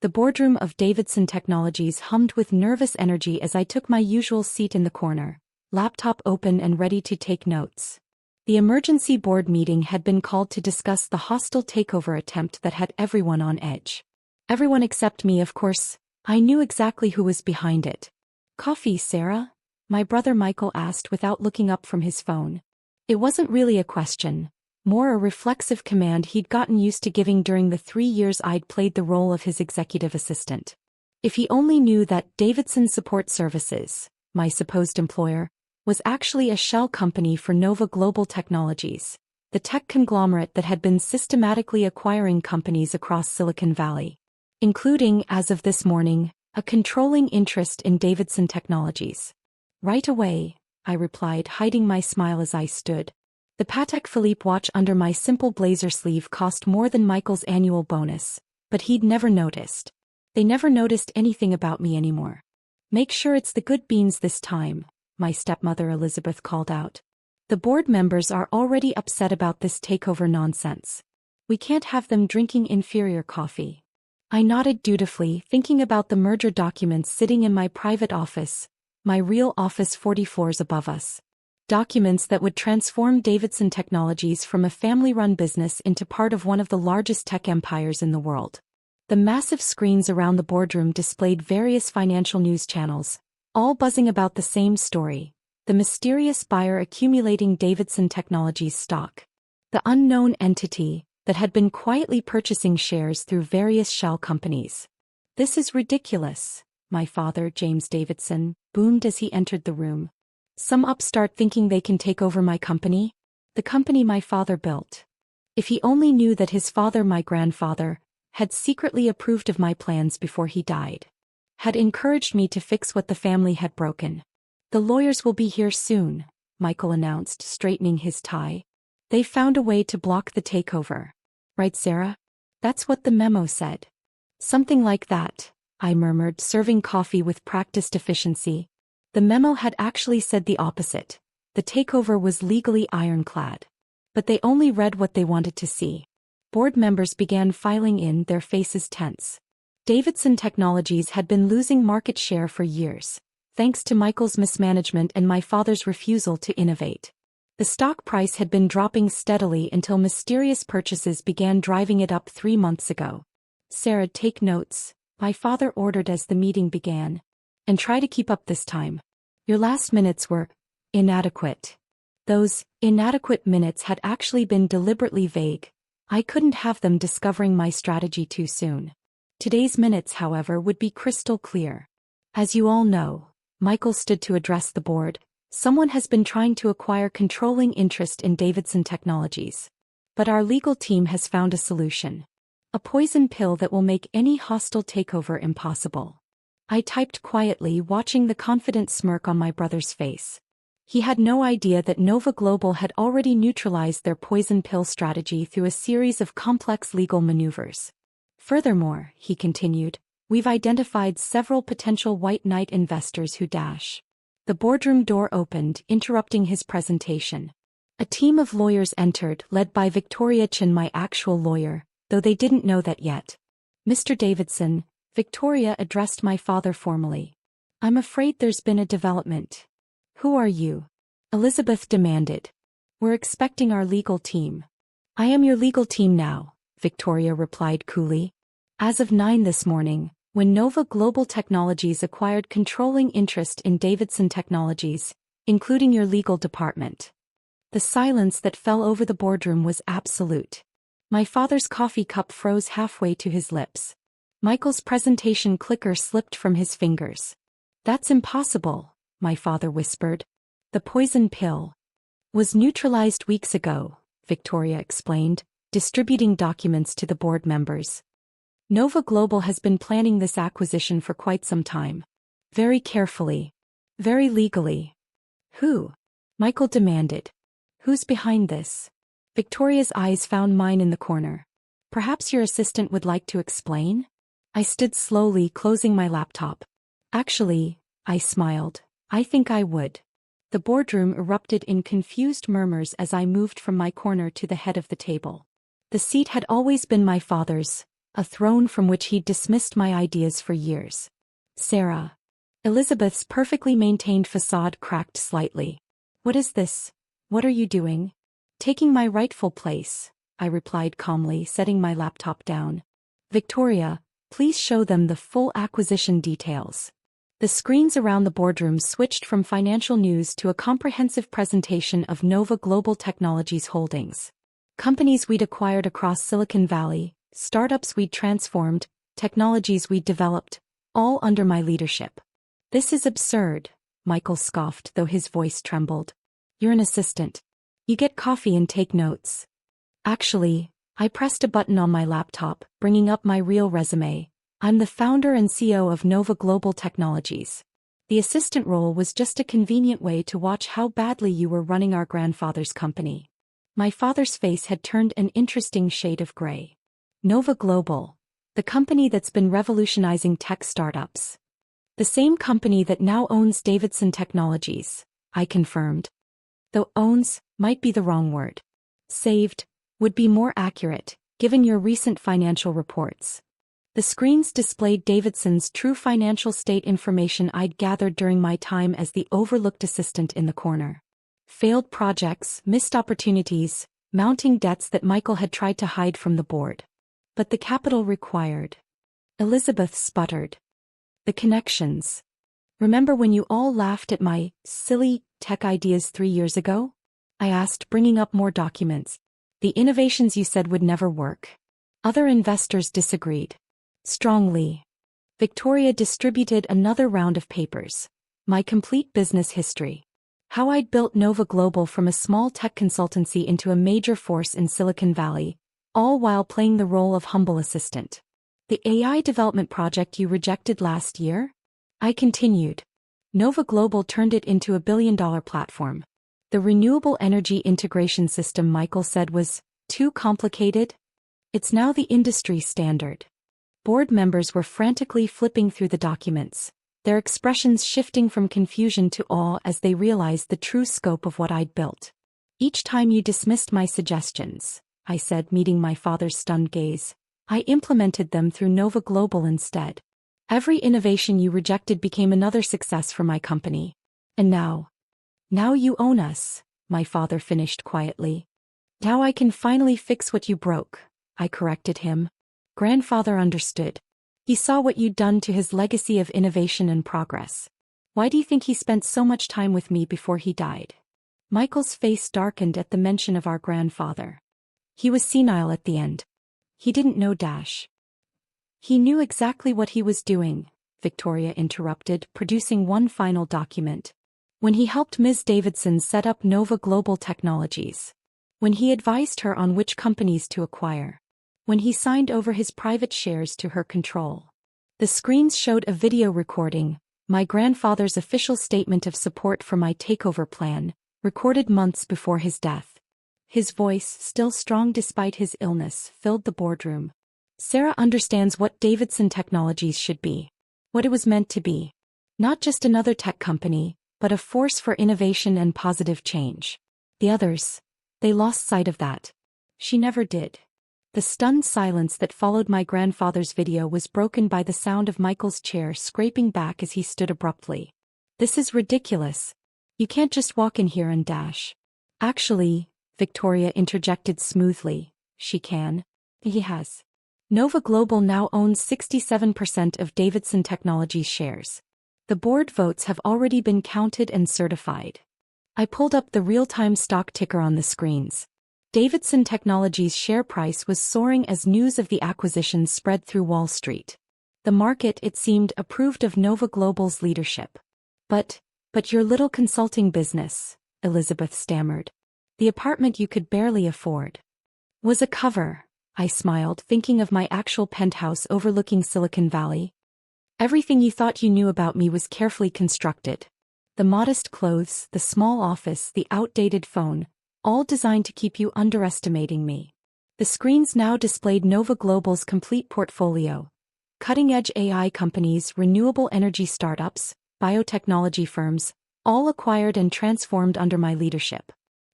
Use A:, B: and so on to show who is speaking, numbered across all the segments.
A: The boardroom of Davidson Technologies hummed with nervous energy as I took my usual seat in the corner, laptop open and ready to take notes. The emergency board meeting had been called to discuss the hostile takeover attempt that had everyone on edge. Everyone except me, of course. I knew exactly who was behind it. "Coffee, Sarah?" my brother Michael asked without looking up from his phone. It wasn't really a question, more a reflexive command he'd gotten used to giving during the 3 years I'd played the role of his executive assistant. If he only knew that Davidson Support Services, my supposed employer, was actually a shell company for Nova Global Technologies, the tech conglomerate that had been systematically acquiring companies across Silicon Valley, including, as of this morning, a controlling interest in Davidson Technologies. "Right away," I replied, hiding my smile as I stood. The Patek Philippe watch under my simple blazer sleeve cost more than Michael's annual bonus, but he'd never noticed. They never noticed anything about me anymore. "Make sure it's the good beans this time," my stepmother Elizabeth called out. "The board members are already upset about this takeover nonsense. We can't have them drinking inferior coffee." I nodded dutifully, thinking about the merger documents sitting in my private office, my real office 40 floors above us. Documents that would transform Davidson Technologies from a family-run business into part of one of the largest tech empires in the world. The massive screens around the boardroom displayed various financial news channels, all buzzing about the same story: the mysterious buyer accumulating Davidson Technologies stock. The unknown entity that had been quietly purchasing shares through various shell companies. "This is ridiculous," my father, James Davidson, boomed as he entered the room. "Some upstart thinking they can take over my company? The company my father built." If he only knew that his father, my grandfather, had secretly approved of my plans before he died. Had encouraged me to fix what the family had broken. "The lawyers will be here soon," Michael announced, straightening his tie. "They found a way to block the takeover. Right, Sarah? That's what the memo said." "Something like that," I murmured, serving coffee with practiced efficiency. The memo had actually said the opposite. The takeover was legally ironclad. But they only read what they wanted to see. Board members began filing in, their faces tense. Davidson Technologies had been losing market share for years, thanks to Michael's mismanagement and my father's refusal to innovate. The stock price had been dropping steadily until mysterious purchases began driving it up 3 months ago. "Sarah, take notes," my father ordered as the meeting began. "And try to keep up this time. Your last minutes were inadequate." Those inadequate minutes had actually been deliberately vague. I couldn't have them discovering my strategy too soon. Today's minutes, however, would be crystal clear. "As you all know," Michael stood to address the board, "someone has been trying to acquire controlling interest in Davidson Technologies. But our legal team has found a solution. A poison pill that will make any hostile takeover impossible." I typed quietly, watching the confident smirk on my brother's face. He had no idea that Nova Global had already neutralized their poison pill strategy through a series of complex legal maneuvers. "Furthermore," he continued, "we've identified several potential white knight investors who dash." The boardroom door opened, interrupting his presentation. A team of lawyers entered, led by Victoria Chin, my actual lawyer, though they didn't know that yet. "Mr. Davidson," Victoria addressed my father formally. "I'm afraid there's been a development." "Who are you?" Elizabeth demanded. "We're expecting our legal team." "I am your legal team now," Victoria replied coolly. "As of 9 this morning, when Nova Global Technologies acquired controlling interest in Davidson Technologies, including your legal department." The silence that fell over the boardroom was absolute. My father's coffee cup froze halfway to his lips. Michael's presentation clicker slipped from his fingers. "That's impossible," my father whispered. "The poison pill was neutralized weeks ago," Victoria explained, distributing documents to the board members. "Nova Global has been planning this acquisition for quite some time. Very carefully. Very legally." "Who?" Michael demanded. "Who's behind this?" Victoria's eyes found mine in the corner. "Perhaps your assistant would like to explain?" I stood slowly, closing my laptop. "Actually," I smiled, "I think I would." The boardroom erupted in confused murmurs as I moved from my corner to the head of the table. The seat had always been my father's, a throne from which he'd dismissed my ideas for years. Sarah. Elizabeth's perfectly maintained facade cracked slightly. What is this? What are you doing? Taking my rightful place, I replied calmly, setting my laptop down. Victoria, please show them the full acquisition details. The screens around the boardroom switched from financial news to a comprehensive presentation of Nova Global Technologies holdings. Companies we'd acquired across Silicon Valley, startups we'd transformed, technologies we'd developed, all under my leadership. This is absurd, Michael scoffed, though his voice trembled. You're an assistant. You get coffee and take notes. Actually, I pressed a button on my laptop, bringing up my real resume. I'm the founder and CEO of Nova Global Technologies. The assistant role was just a convenient way to watch how badly you were running our grandfather's company. My father's face had turned an interesting shade of gray. Nova Global, the company that's been revolutionizing tech startups. The same company that now owns Davidson Technologies, I confirmed. Though owns might be the wrong word. Saved would be more accurate, given your recent financial reports. The screens displayed Davidson's true financial state information I'd gathered during my time as the overlooked assistant in the corner. Failed projects, missed opportunities, mounting debts that Michael had tried to hide from the board. But the capital required. Elizabeth sputtered. The connections. Remember when you all laughed at my silly tech ideas 3 years ago? I asked, bringing up more documents. The innovations you said would never work. Other investors disagreed. Strongly. Victoria distributed another round of papers. My complete business history. How I'd built Nova Global from a small tech consultancy into a major force in Silicon Valley, all while playing the role of humble assistant. The AI development project you rejected last year? I continued. Nova Global turned it into $1 billion platform. The renewable energy integration system Michael said was too complicated. It's now the industry standard. Board members were frantically flipping through the documents, their expressions shifting from confusion to awe as they realized the true scope of what I'd built. Each time you dismissed my suggestions, I said, meeting my father's stunned gaze, I implemented them through Nova Global instead. Every innovation you rejected became another success for my company. And now you own us, my father finished quietly. Now I can finally fix what you broke, I corrected him. Grandfather understood. He saw what you'd done to his legacy of innovation and progress. Why do you think he spent so much time with me before he died? Michael's face darkened at the mention of our grandfather. He was senile at the end. He didn't know Dash. He knew exactly what he was doing, Victoria interrupted, producing one final document. When he helped Ms. Davidson set up Nova Global Technologies. When he advised her on which companies to acquire. When he signed over his private shares to her control. The screens showed a video recording, my grandfather's official statement of support for my takeover plan, recorded months before his death. His voice, still strong despite his illness, filled the boardroom. Sarah understands what Davidson Technologies should be. What it was meant to be. Not just another tech company, but a force for innovation and positive change. The others, they lost sight of that. She never did. The stunned silence that followed my grandfather's video was broken by the sound of Michael's chair scraping back as he stood abruptly. This is ridiculous. You can't just walk in here and dash. Actually, Victoria interjected smoothly, she can. He has. Nova Global now owns 67% of Davidson Technologies shares. The board votes have already been counted and certified. I pulled up the real-time stock ticker on the screens. Davidson Technologies' share price was soaring as news of the acquisition spread through Wall Street. The market, it seemed, approved of Nova Global's leadership. But your little consulting business, Elizabeth stammered. The apartment you could barely afford. Was a cover, I smiled, thinking of my actual penthouse overlooking Silicon Valley. Everything you thought you knew about me was carefully constructed. The modest clothes, the small office, the outdated phone, all designed to keep you underestimating me. The screens now displayed Nova Global's complete portfolio. Cutting-edge AI companies, renewable energy startups, biotechnology firms, all acquired and transformed under my leadership.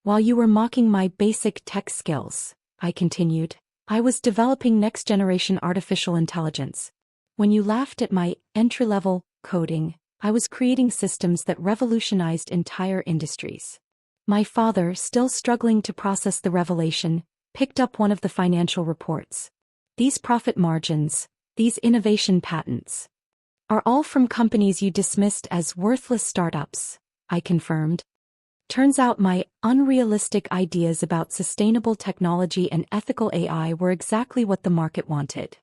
A: While you were mocking my basic tech skills, I continued, I was developing next-generation artificial intelligence. When you laughed at my entry-level coding, I was creating systems that revolutionized entire industries. My father, still struggling to process the revelation, picked up one of the financial reports. These profit margins, these innovation patents, are all from companies you dismissed as worthless startups, I confirmed. Turns out my unrealistic ideas about sustainable technology and ethical AI were exactly what the market wanted.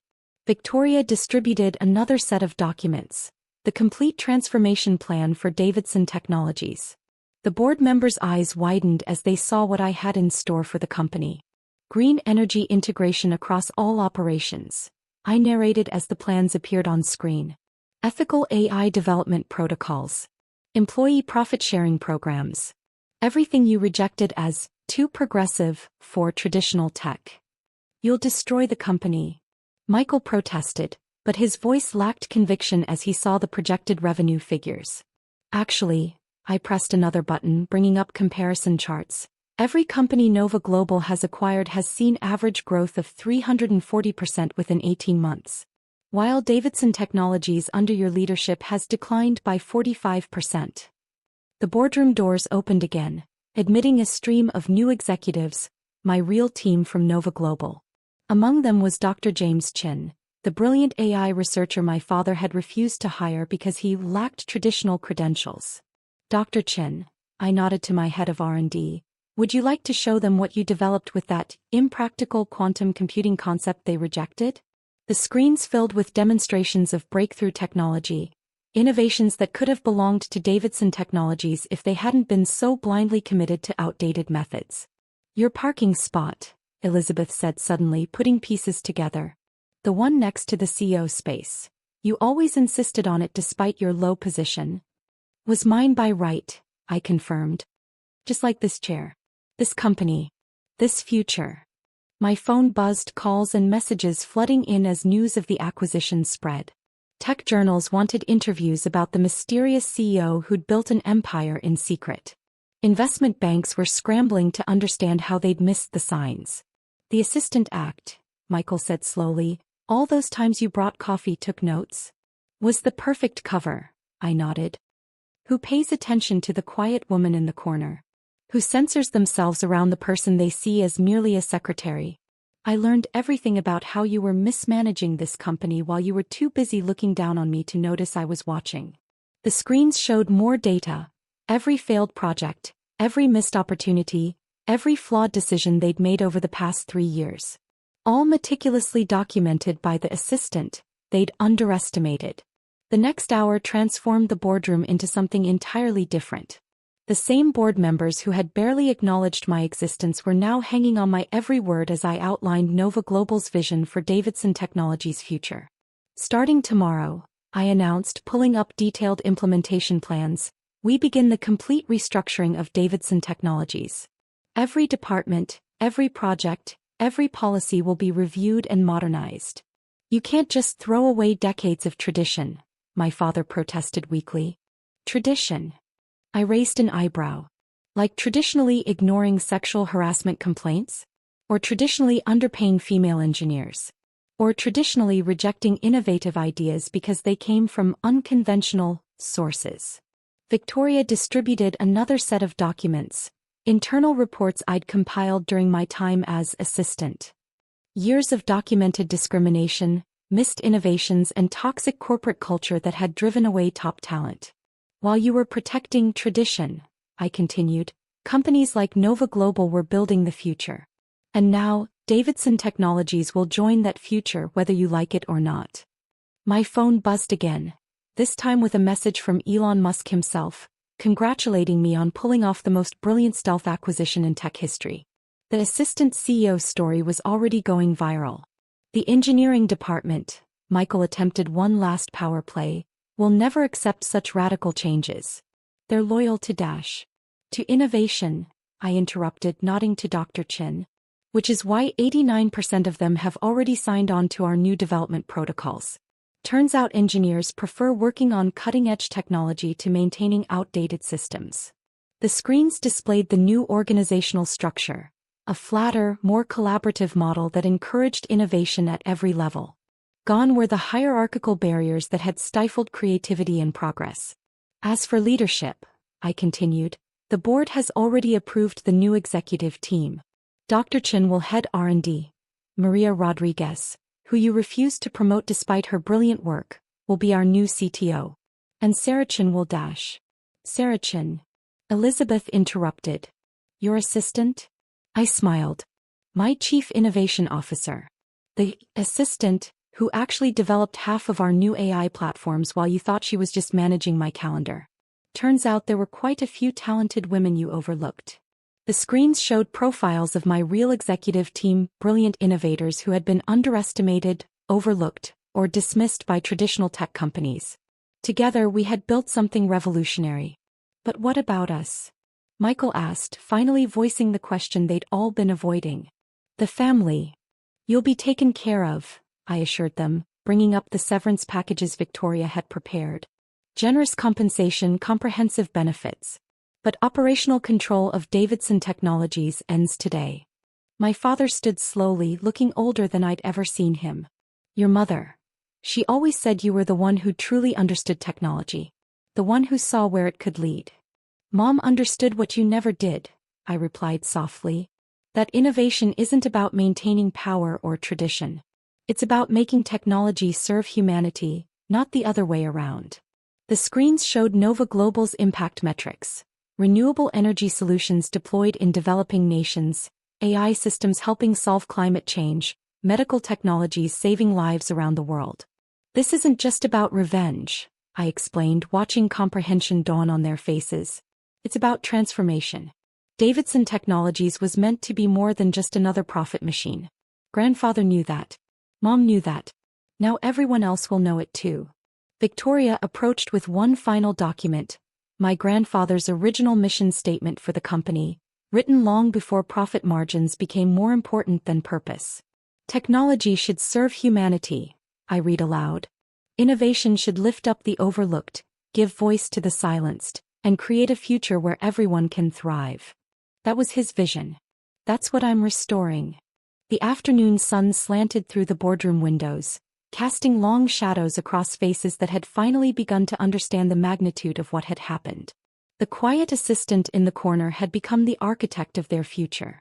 A: Victoria distributed another set of documents, the complete transformation plan for Davidson Technologies. The board members' eyes widened as they saw what I had in store for the company. Green energy integration across all operations, I narrated as the plans appeared on screen. Ethical AI development protocols. Employee profit-sharing programs. Everything you rejected as too progressive for traditional tech. You'll destroy the company. Michael protested, but his voice lacked conviction as he saw the projected revenue figures. Actually, I pressed another button, bringing up comparison charts. Every company Nova Global has acquired has seen average growth of 340% within 18 months. While Davidson Technologies under your leadership has declined by 45%. The boardroom doors opened again, admitting a stream of new executives, my real team from Nova Global. Among them was Dr. James Chin, the brilliant AI researcher my father had refused to hire because he lacked traditional credentials. Dr. Chin, I nodded to my head of R&D, would you like to show them what you developed with that impractical quantum computing concept they rejected? The screens filled with demonstrations of breakthrough technology, innovations that could have belonged to Davidson Technologies if they hadn't been so blindly committed to outdated methods. Your parking spot, Elizabeth said suddenly, putting pieces together. The one next to the CEO space. You always insisted on it despite your low position. Was mine by right, I confirmed. Just like this chair. This company. This future. My phone buzzed, calls and messages flooding in as news of the acquisition spread. Tech journals wanted interviews about the mysterious CEO who'd built an empire in secret. Investment banks were scrambling to understand how they'd missed the signs. The assistant act, Michael said slowly, all those times you brought coffee, took notes, was the perfect cover, I nodded. Who pays attention to the quiet woman in the corner? Who censors themselves around the person they see as merely a secretary? I learned everything about how you were mismanaging this company while you were too busy looking down on me to notice I was watching. The screens showed more data, every failed project, every missed opportunity, every flawed decision they'd made over the past 3 years. All meticulously documented by the assistant they'd underestimated. The next hour transformed the boardroom into something entirely different. The same board members who had barely acknowledged my existence were now hanging on my every word as I outlined Nova Global's vision for Davidson Technologies' future. Starting tomorrow, I announced, pulling up detailed implementation plans, we begin the complete restructuring of Davidson Technologies. Every department, every project, every policy will be reviewed and modernized. You can't just throw away decades of tradition, my father protested weakly. Tradition. I raised an eyebrow. Like traditionally ignoring sexual harassment complaints? Or traditionally underpaying female engineers? Or traditionally rejecting innovative ideas because they came from unconventional sources? Victoria distributed another set of documents, internal reports I'd compiled during my time as assistant. Years of documented discrimination, missed innovations and toxic corporate culture that had driven away top talent. While you were protecting tradition, I continued, companies like Nova Global were building the future. And now, Davidson Technologies will join that future whether you like it or not. My phone buzzed again, this time with a message from Elon Musk himself, congratulating me on pulling off the most brilliant stealth acquisition in tech history. The assistant CEO story was already going viral. The engineering department, Michael attempted one last power play, will never accept such radical changes. They're loyal to Dash. To innovation, I interrupted, nodding to Dr. Chin. Which is why 89% of them have already signed on to our new development protocols. Turns out engineers prefer working on cutting-edge technology to maintaining outdated systems. The screens displayed the new organizational structure, A flatter, more collaborative model that encouraged innovation at every level. Gone were the hierarchical barriers that had stifled creativity and progress. As for leadership, I continued, the board has already approved the new executive team. Dr. Chen will head R&D. Maria Rodriguez, who you refused to promote despite her brilliant work, will be our new CTO. And Sarah Chen will dash. Sarah Chen. Elizabeth interrupted. Your assistant? I smiled. My chief innovation officer. The assistant, who actually developed half of our new AI platforms while you thought she was just managing my calendar. Turns out there were quite a few talented women you overlooked. The screens showed profiles of my real executive team, brilliant innovators who had been underestimated, overlooked, or dismissed by traditional tech companies. Together we had built something revolutionary. But what about us? Michael asked, finally voicing the question they'd all been avoiding. The family. You'll be taken care of, I assured them, bringing up the severance packages Victoria had prepared. Generous compensation, comprehensive benefits. But operational control of Davidson Technologies ends today. My father stood slowly, looking older than I'd ever seen him. Your mother. She always said you were the one who truly understood technology. The one who saw where it could lead. Mom understood what you never did, I replied softly. That innovation isn't about maintaining power or tradition. It's about making technology serve humanity, not the other way around. The screens showed Nova Global's impact metrics. Renewable energy solutions deployed in developing nations, AI systems helping solve climate change, medical technologies saving lives around the world. This isn't just about revenge, I explained, watching comprehension dawn on their faces. It's about transformation. Davidson Technologies was meant to be more than just another profit machine. Grandfather knew that. Mom knew that. Now everyone else will know it too. Victoria approached with one final document. My grandfather's original mission statement for the company, written long before profit margins became more important than purpose. Technology should serve humanity, I read aloud. Innovation should lift up the overlooked, give voice to the silenced, and create a future where everyone can thrive. That was his vision. That's what I'm restoring. The afternoon sun slanted through the boardroom windows, casting long shadows across faces that had finally begun to understand the magnitude of what had happened. The quiet assistant in the corner had become the architect of their future.